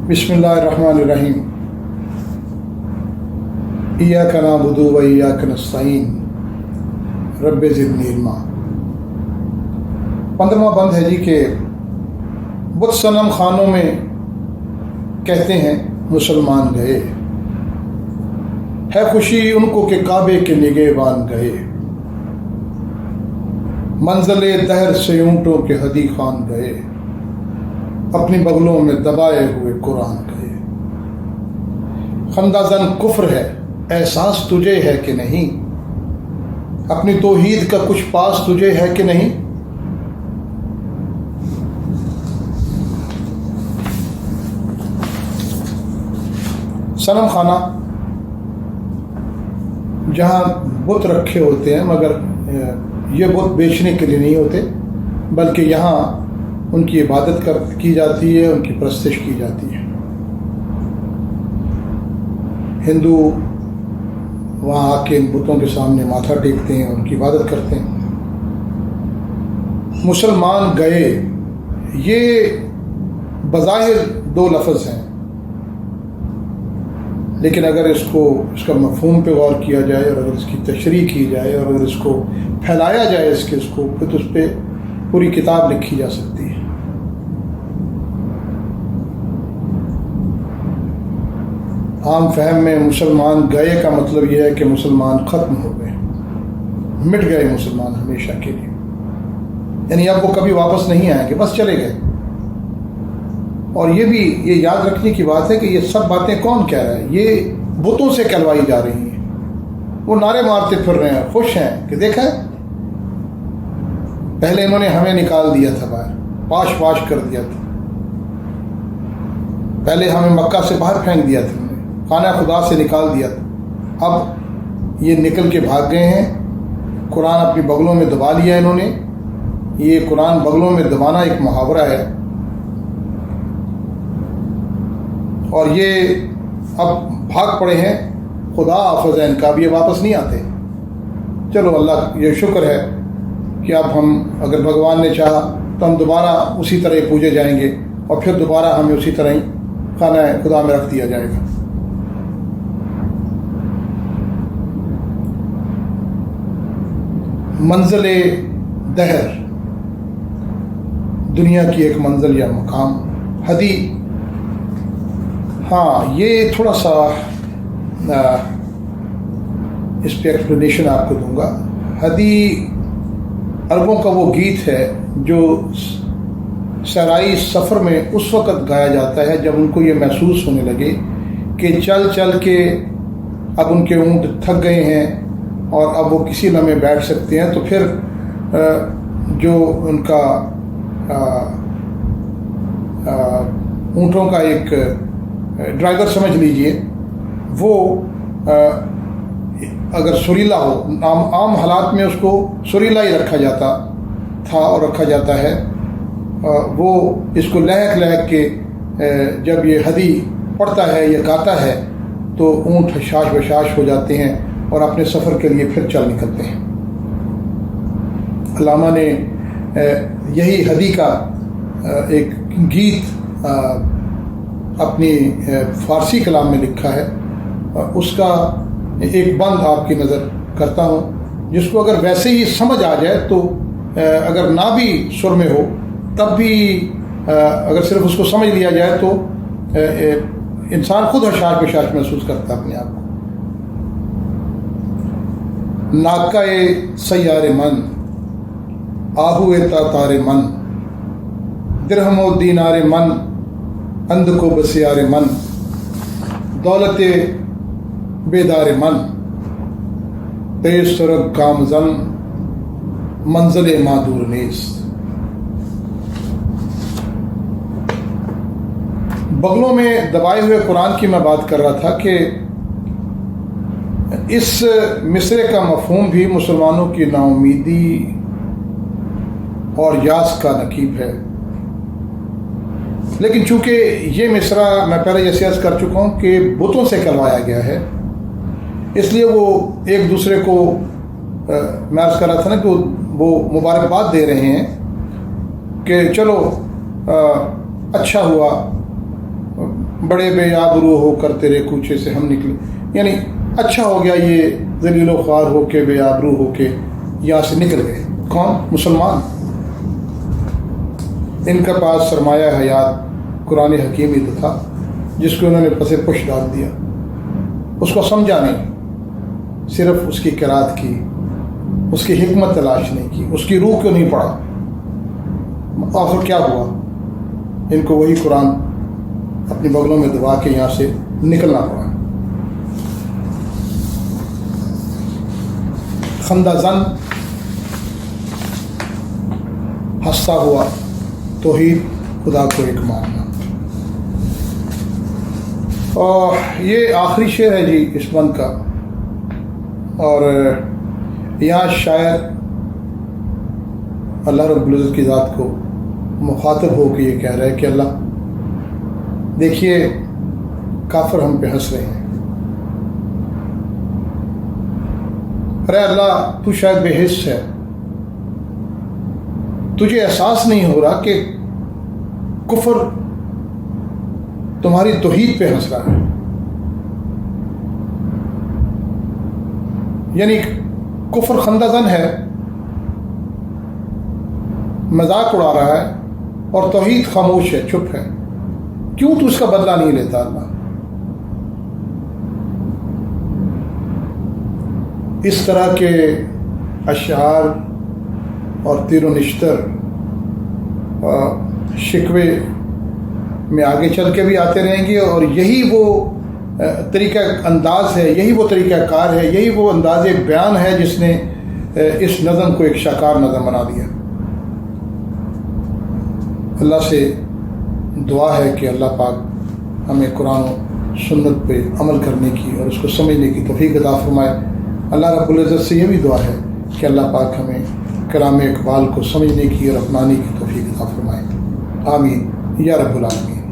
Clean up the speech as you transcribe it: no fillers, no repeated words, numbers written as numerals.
बिस्मिल्लाहिर्रहमानिर्रहीम। इय्याका नअबुदु व इय्याका नस्तईन रब्बि ज़िदनी इल्मा। 15वां बंद है जी के बुत सनम खानों में कहते हैं मुसलमान गए, है खुशी उनको कि काबे के निगहबान गए। मंज़ले दहर से ऊँटों के हदी खान गए, अपनी बगलों में दबाए हुए कुरान गए। खंदाजन कुफ्र है एहसास तुझे है कि नहीं, अपनी तौहीद का कुछ पास तुझे है कि नहीं। सनम खाना जहाँ बुत रखे होते हैं, मगर ये बुत बेचने के लिए नहीं होते, बल्कि यहाँ उनकी इबादत की जाती है, उनकी परस्तिश की जाती है। हिंदू वहाँ आके इन बुतों के सामने माथा टेकते हैं, उनकी इबादत करते हैं। मुसलमान गए, ये बज़ाहिर दो लफ्ज़ हैं, लेकिन अगर इसका मफ़हूम पे गौर किया जाए और अगर इसकी तशरीह की जाए और अगर इसको फैलाया जाए इसको फिर तो उस पर पूरी किताब लिखी जा सकती है। आम फहम में मुसलमान गए का मतलब यह है कि मुसलमान ख़त्म हो गए, मिट गए मुसलमान हमेशा के लिए, यानी अब वो कभी वापस नहीं आएंगे, बस चले गए। और ये याद रखने की बात है कि ये सब बातें कौन कह रहा है, ये बुतों से कहलवाई जा रही हैं। वो नारे मारते फिर रहे हैं, खुश हैं कि देखा पहले इन्होंने हमें निकाल दिया था बाहर, पाश कर दिया था, पहले हमें मक्का से बाहर फेंक दिया था, खाना खुदा से निकाल दिया था, अब ये निकल के भाग गए हैं। कुरान अपनी बगलों में दबा लिया इन्होंने। ये कुरान बगलों में दबाना एक मुहावरा है, और ये अब भाग पड़े हैं, खुदा हाफ़िज़ है इनका, अब ये वापस नहीं आते। चलो अल्लाह ये शुक्र है कि अब हम, अगर भगवान ने चाहा तो हम दोबारा उसी तरह पूजे जाएंगे और फिर दोबारा हमें उसी तरह ही खाना खुदा में रख दिया जाएगा। मंज़िल दहर, दुनिया की एक मंजिल या मकाम। हदी, हाँ ये थोड़ा सा इस पर एक्सप्लेनेशन आपको दूंगा। हदी अरबों का वो गीत है जो सराई सफ़र में उस वक़्त गाया जाता है जब उनको ये महसूस होने लगे कि चल चल के अब उनके ऊँट थक गए हैं और अब वो किसी लम्हे बैठ सकते हैं, तो फिर जो उनका ऊँटों का एक ड्राइवर समझ लीजिए, वो अगर सुरीला हो, आम हालात में उसको सुरीला ही रखा जाता था और रखा जाता है, वो इसको लहक लहक के जब ये हदी पड़ता है या गाता है तो ऊँट शाश बशाश हो जाते हैं और अपने सफ़र के लिए फिर चल निकलते हैं। अल्लामा ने यही हदी का एक गीत अपनी फ़ारसी कलाम में लिखा है, उसका एक बंद आपकी नज़र करता हूँ, जिसको अगर वैसे ही समझ आ जाए तो अगर ना भी सुर में हो तब भी अगर सिर्फ उसको समझ लिया जाए तो इंसान खुद हशाश बशाश महसूस करता है अपने आप को। नाकाए सयारे मन, आहुए तारे मन, दिरहमो दीनारे मन, अंध को बसियारे मन, दौलते बेदारे मन, तेज सुरग गामजन, मंजिले मादूर नेस्त। बगलों में दबाए हुए कुरान की मैं बात कर रहा था कि इस मिसरे का मफहूम भी मुसलमानों की नाउमीदी और यास का नकीब है। लेकिन चूंकि ये मिसरा मैं पहले जैसे अर्ज कर चुका हूँ कि बुतों से करवाया गया है, इसलिए वो एक दूसरे को मैं अर्ज कर रहा था ना कि वो मुबारकबाद दे रहे हैं कि चलो अच्छा हुआ, بڑے بے آبرو ہو کر تیرے کوچے سے ہم نکلے، یعنی اچھا ہو گیا یہ ذلیل و خوار ہو کے بے آبرو ہو کے یہاں سے نکل گئے۔ کون؟ مسلمان۔ ان کے پاس سرمایہ حیات قرآن حکیم ہی تو تھا جس کو انہوں نے پس پش ڈال دیا، اس کو سمجھا نہیں، صرف اس کی قرات کی، اس کی حکمت تلاش نہیں کی، اس کی روح کو نہیں پڑھا۔ آخر کیا ہوا؟ ان کو وہی قرآن اپنی بغلوں میں دبا کے یہاں سے نکلنا پڑا۔ خندہ زن ہنستا ہوا توحید خدا کو ایک ماننا۔ اور یہ آخری شعر ہے جی اس بند کا، اور یہاں شاعر اللہ رب العزت کی ذات کو مخاطب ہو کے یہ کہہ رہا ہے کہ اللہ دیکھیے کافر ہم پہ ہنس رہے ہیں، ارے اللہ تو شاید بے حس ہے، تجھے احساس نہیں ہو رہا کہ کفر تمہاری توحید پہ ہنس رہا ہے، یعنی کفر خندہ زن ہے، مذاق اڑا رہا ہے، اور توحید خاموش ہے، چپ ہے، کیوں تو اس کا بدلہ نہیں لیتا اللہ؟ اس طرح کے اشعار اور تیر و نشتر شکوے میں آگے چل کے بھی آتے رہیں گے، اور یہی وہ طریقہ انداز ہے، یہی وہ طریقہ کار ہے، یہی وہ انداز بیان ہے جس نے اس نظم کو ایک شاکار نظم بنا دیا۔ اللہ سے دعا ہے کہ اللہ پاک ہمیں قرآن و سنت پہ عمل کرنے کی اور اس کو سمجھنے کی توفیق عطا فرمائے۔ اللہ رب العزت سے یہ بھی دعا ہے کہ اللہ پاک ہمیں کلام اقبال کو سمجھنے کی اور اپنانے کی توفیق عطا فرمائے۔ آمین یا رب العالمین۔